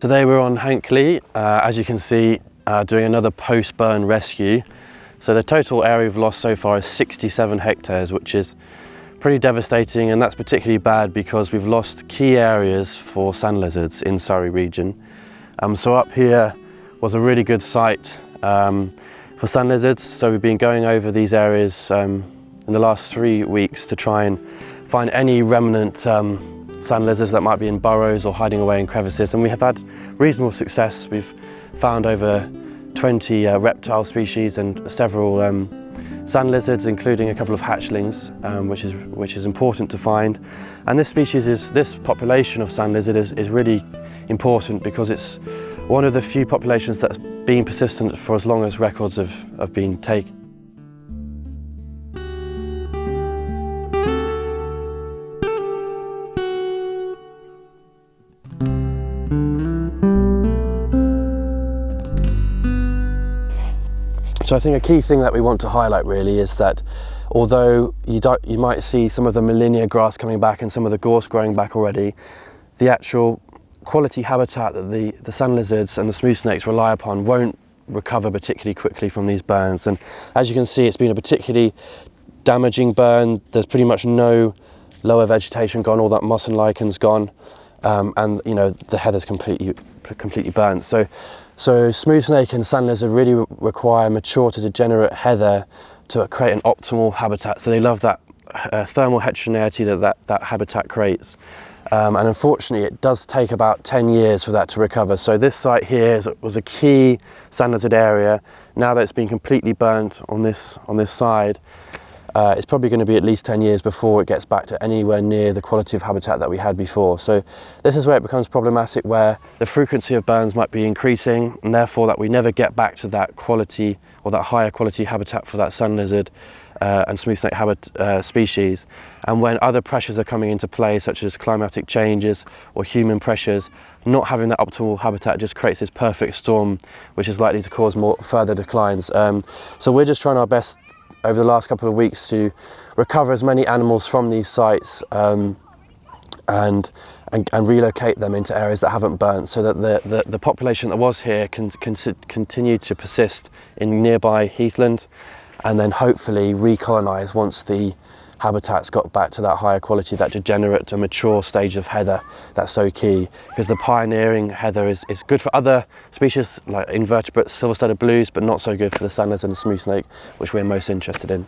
Today we're on Hankley, as you can see, doing another post-burn rescue. So the total area we've lost so far is 67 hectares, which is pretty devastating, and that's particularly bad because we've lost key areas for sand lizards in Surrey region. So up here was a really good site for sand lizards, so we've been going over these areas in the last 3 weeks to try and find any remnant sand lizards that might be in burrows or hiding away in crevices, and we have had reasonable success. We've found over 20 reptile species and several sand lizards, including a couple of hatchlings, which is important to find. And this population of sand lizard is really important because it's one of the few populations that's been persistent for as long as records have been taken. So I think a key thing that we want to highlight really is that although you might see some of the Molinia grass coming back and some of the gorse growing back already, the actual quality habitat that the sand lizards and the smooth snakes rely upon won't recover particularly quickly from these burns. And as you can see, it's been a particularly damaging burn. There's pretty much no lower vegetation gone, all that moss and lichen's gone, and the heather's completely burnt. So smooth snake and sand lizard really require mature to degenerate heather to create an optimal habitat. So they love that thermal heterogeneity that habitat creates. And unfortunately, it does take about 10 years for that to recover. So this site here was a key sand lizard area. Now that it's been completely burnt on this side, it's probably going to be at least 10 years before it gets back to anywhere near the quality of habitat that we had before. So this is where it becomes problematic, where the frequency of burns might be increasing, and therefore that we never get back to that quality or that higher quality habitat for that sand lizard and smooth snake species. And when other pressures are coming into play, such as climatic changes or human pressures, not having that optimal habitat just creates this perfect storm, which is likely to cause further declines. So we're just trying our best over the last couple of weeks to recover as many animals from these sites and relocate them into areas that haven't burnt, so that the population that was here can continue to persist in nearby heathland, and then hopefully recolonise once the habitat's got back to that higher quality, that degenerate and mature stage of heather that's so key. Because the pioneering heather is good for other species like invertebrates, silver-studded blues, but not so good for the sand lizard and smooth snake, which we're most interested in.